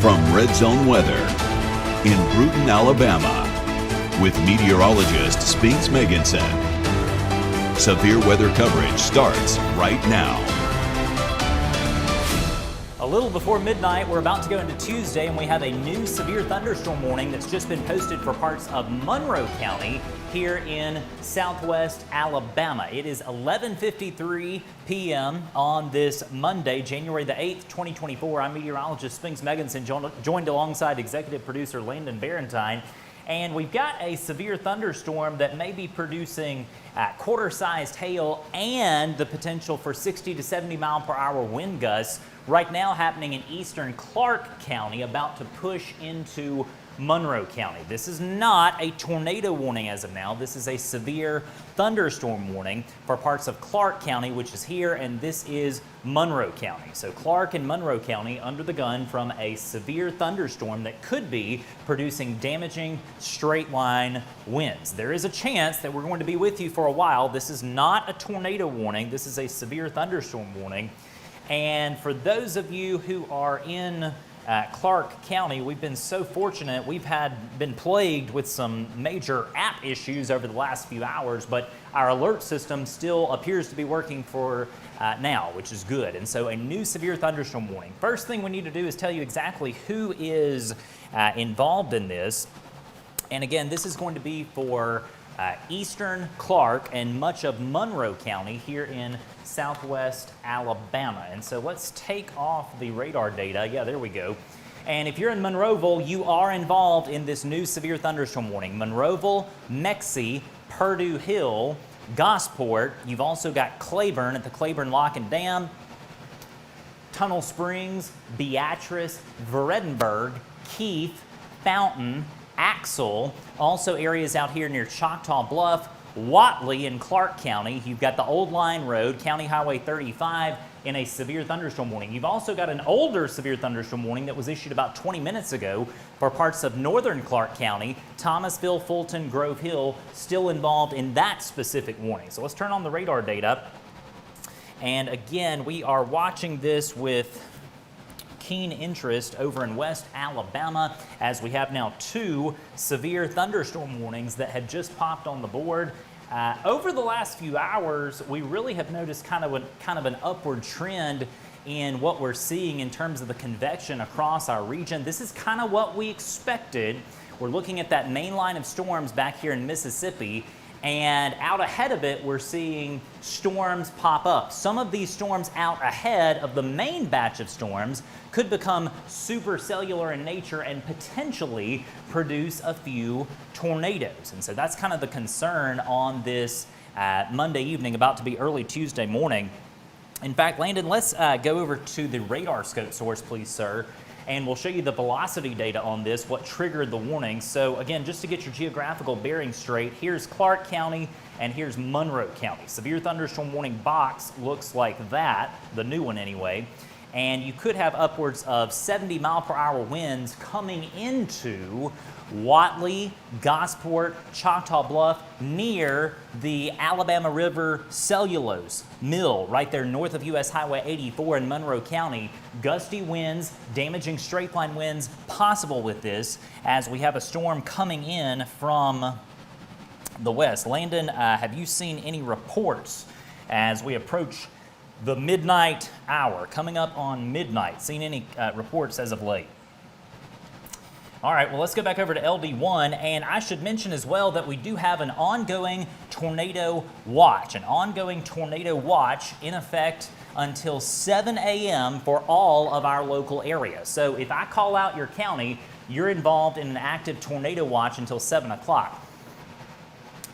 From Red Zone Weather in Bruton, Alabama, with meteorologist Spinks Meganson. Severe weather coverage starts right now. A little before midnight, we're about to go into Tuesday, and we have a new severe thunderstorm warning that's just been posted for parts of Monroe County here in southwest Alabama. It is 11:53 p.m. on this Monday, January the 8th, 2024. I'm meteorologist Spinks Meganson, joined alongside executive producer Landon Barentine. And we've got a severe thunderstorm that may be producing quarter-sized hail and the potential for 60 to 70 mile per hour wind gusts right now happening in eastern Clark County, about to push into Monroe County. This is not a tornado warning as of now. This is a severe thunderstorm warning for parts of Clark County, which is here, and this is Monroe County. So Clark and Monroe County under the gun from a severe thunderstorm that could be producing damaging straight line winds. There is a chance that we're going to be with you for a while. This is not a tornado warning. This is a severe thunderstorm warning. And for those of you who are in Clark County, we've been so fortunate. We've been plagued with some major app issues over the last few hours, but our alert system still appears to be working for now, which is good. And so a new severe thunderstorm warning. First thing we need to do is tell you exactly who is involved in this. And again, this is going to be for eastern Clark and much of Monroe County here in southwest Alabama. And so let's take off the radar data. Yeah, there we go. And if you're in Monroeville, you are involved in this new severe thunderstorm warning. Monroeville, Mexie, Purdue Hill, Gosport. You've also got Claiborne at the Claiborne Lock and Dam, Tunnel Springs, Beatrice, Vredenburg, Keith, Fountain, Axel, also areas out here near Choctaw Bluff, Watley in Clark County. You've got the Old Line Road, County Highway 35 in a severe thunderstorm warning. You've also got an older severe thunderstorm warning that was issued about 20 minutes ago for parts of northern Clark County. Thomasville, Fulton, Grove Hill still involved in that specific warning. So let's turn on the radar data. And again, we are watching this with keen interest over in West Alabama, as we have now two severe thunderstorm warnings that had just popped on the board. Over the last few hours, we really have noticed kind of an upward trend in what we're seeing in terms of the convection across our region. This is kind of what we expected. We're looking at that main line of storms back here in Mississippi, and out ahead of it, we're seeing storms pop up. Some of these storms out ahead of the main batch of storms could become supercellular in nature and potentially produce a few tornadoes. And so that's kind of the concern on this Monday evening, about to be early Tuesday morning. In fact, Landon, let's go over to the radar scope source, please, sir. And we'll show you the velocity data on this, what triggered the warning. So again, just to get your geographical bearing straight, here's Clark County and here's Monroe County. Severe thunderstorm warning box looks like that, the new one anyway. And you could have upwards of 70 mile per hour winds coming into Watley, Gosport, Choctaw Bluff, near the Alabama River Cellulose Mill, right there north of US Highway 84 in Monroe County. Gusty winds, damaging straight line winds possible with this, as we have a storm coming in from the west. Landon, have you seen any reports as we approach the midnight hour, coming up on midnight? Seen any reports as of late? All right, well, let's go back over to LD1, and I should mention as well that we do have an ongoing tornado watch, in effect until 7 a.m. for all of our local areas. So if I call out your county, you're involved in an active tornado watch until 7 o'clock.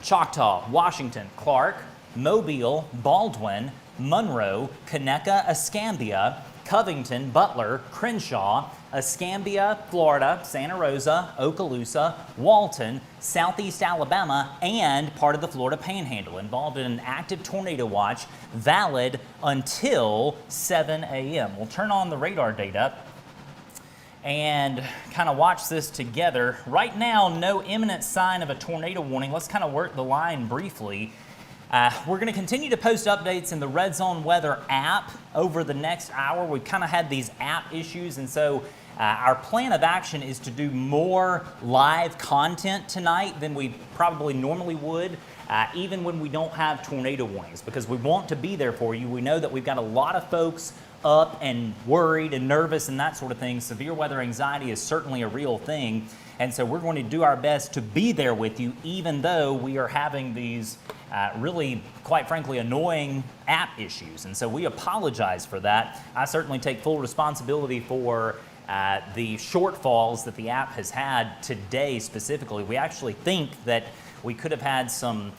Choctaw, Washington, Clark, Mobile, Baldwin, Monroe, Conecuh, Escambia, Covington, Butler, Crenshaw, Escambia, Florida, Santa Rosa, Okaloosa, Walton, Southeast Alabama, and part of the Florida Panhandle involved in an active tornado watch valid until 7 a.m. We'll turn on the radar data and kind of watch this together. Right now, no imminent sign of a tornado warning. Let's kind of work the line briefly. We're going to continue to post updates in the Red Zone Weather app over the next hour. We've kind of had these app issues, and so our plan of action is to do more live content tonight than we probably normally would, even when we don't have tornado warnings, because we want to be there for you. We know that we've got a lot of folks up and worried and nervous and that sort of thing. Severe weather anxiety is certainly a real thing, and so we're going to do our best to be there with you, even though we are having these really, quite frankly, annoying app issues. And so we apologize for that. I certainly take full responsibility for the shortfalls that the app has had today specifically. We actually think that we could have had some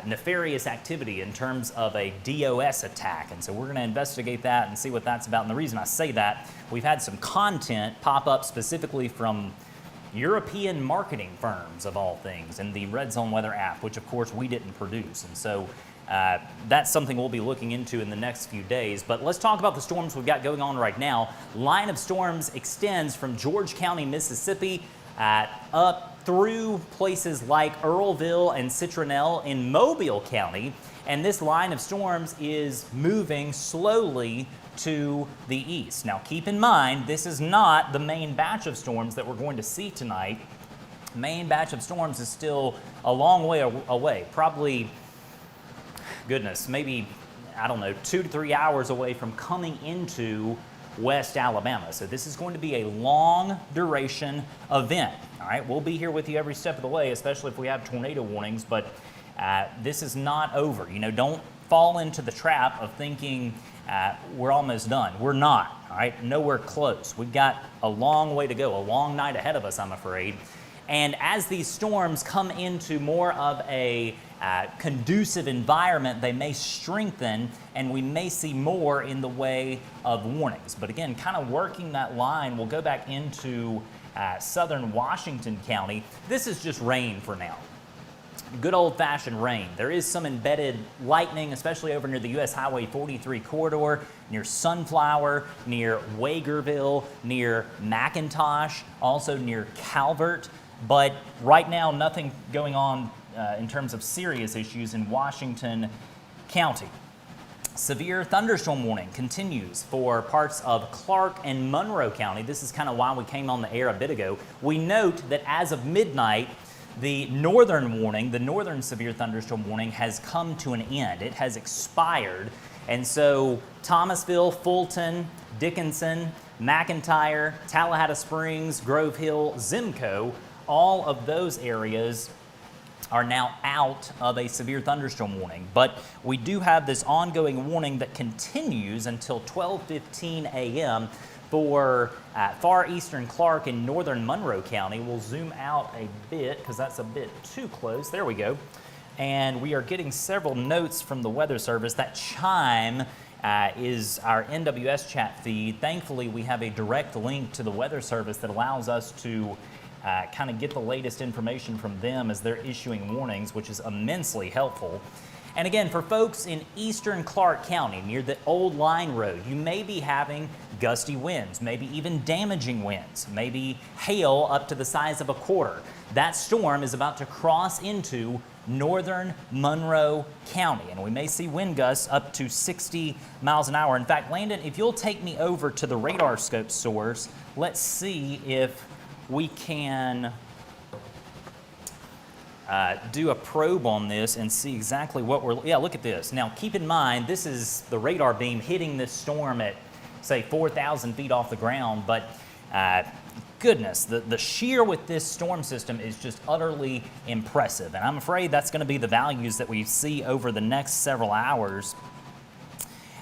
nefarious activity in terms of a DOS attack, and so we're going to investigate that and see what that's about. And the reason I say that, we've had some content pop up specifically from European marketing firms, of all things, in the Red Zone Weather app, which of course we didn't produce. And so that's something we'll be looking into in the next few days. But let's talk about the storms we've got going on right now. Line of storms extends from George County, Mississippi, up through places like Earlville and Citronelle in Mobile County. And this line of storms is moving slowly to the east. Now keep in mind, this is not the main batch of storms that we're going to see tonight. Main batch of storms is still a long way away, probably, goodness, maybe, I don't know, 2 to 3 hours away from coming into West Alabama. So this is going to be a long duration event. All right, we'll be here with you every step of the way, especially if we have tornado warnings, but this is not over. You know, don't fall into the trap of thinking we're almost done. We're not, all right? Nowhere close. We've got a long way to go, a long night ahead of us, I'm afraid. And as these storms come into more of a conducive environment, they may strengthen, and we may see more in the way of warnings. But again, kind of working that line, we'll go back into southern Washington County. This is just rain for now. Good old-fashioned rain. There is some embedded lightning, especially over near the U.S. Highway 43 corridor, near Sunflower, near Wagerville, near McIntosh, also near Calvert. But right now, nothing going on in terms of serious issues in Washington County. Severe thunderstorm warning continues for parts of Clark and Monroe County. This is kind of why we came on the air a bit ago. We note that as of midnight, the northern warning, the northern severe thunderstorm warning, has come to an end. It has expired. And so Thomasville, Fulton, Dickinson, McIntyre, Tallahassee Springs, Grove Hill, Simcoe, all of those areas are now out of a severe thunderstorm warning. But we do have this ongoing warning that continues until 12:15 a.m. for far eastern Clark and northern Monroe County. We'll zoom out a bit because that's a bit too close. There we go. And we are getting several notes from the Weather Service. That chime is our NWS chat feed. Thankfully, we have a direct link to the Weather Service that allows us to kind of get the latest information from them as they're issuing warnings, which is immensely helpful. And again, for folks in eastern Clark County near the old line road, you may be having gusty winds, maybe even damaging winds, maybe hail up to the size of a quarter. That storm is about to cross into northern Monroe County, and we may see wind gusts up to 60 miles an hour. In fact, Landon, if you'll take me over to the radar scope source, let's see if we can do a probe on this and see exactly what yeah, look at this. Now, keep in mind, this is the radar beam hitting this storm at, say, 4,000 feet off the ground, but goodness, the shear with this storm system is just utterly impressive, and I'm afraid that's going to be the values that we see over the next several hours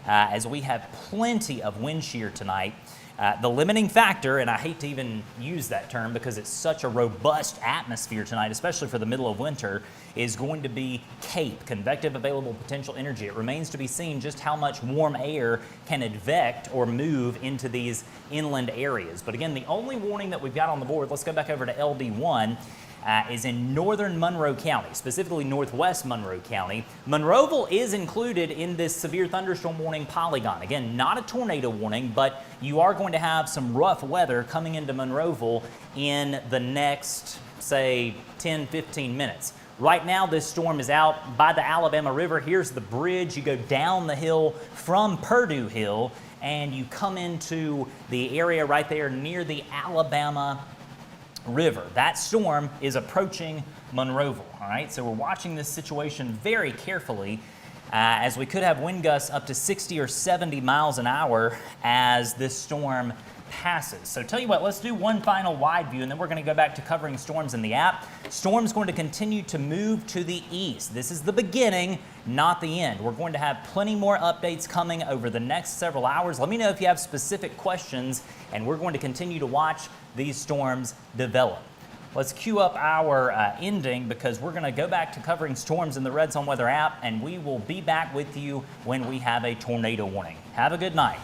as we have plenty of wind shear tonight. The limiting factor, and I hate to even use that term because it's such a robust atmosphere tonight, especially for the middle of winter, is going to be CAPE, convective available potential energy. It remains to be seen just how much warm air can advect or move into these inland areas. But again, the only warning that we've got on the board, let's go back over to LD1, is in northern Monroe County, specifically northwest Monroe County. Monroeville is included in this severe thunderstorm warning polygon. Again, not a tornado warning, but you are going to have some rough weather coming into Monroeville in the next, say, 10, 15 minutes. Right now, this storm is out by the Alabama River. Here's the bridge. You go down the hill from Purdue Hill, and you come into the area right there near the Alabama River. That storm is approaching Monroeville, all right? So we're watching this situation very carefully as we could have wind gusts up to 60 or 70 miles an hour as this storm passes. So tell you what, let's do one final wide view and then we're going to go back to covering storms in the app. Storm's going to continue to move to the east. This is the beginning, not the end. We're going to have plenty more updates coming over the next several hours. Let me know if you have specific questions, and we're going to continue to watch these storms develop. Let's cue up our ending because we're going to go back to covering storms in the Red Zone Weather app, and we will be back with you when we have a tornado warning. Have a good night.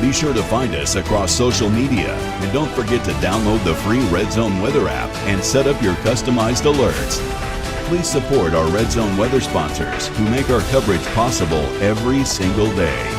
Be sure to find us across social media, and don't forget to download the free Red Zone Weather app and set up your customized alerts. Please support our Red Zone Weather sponsors who make our coverage possible every single day.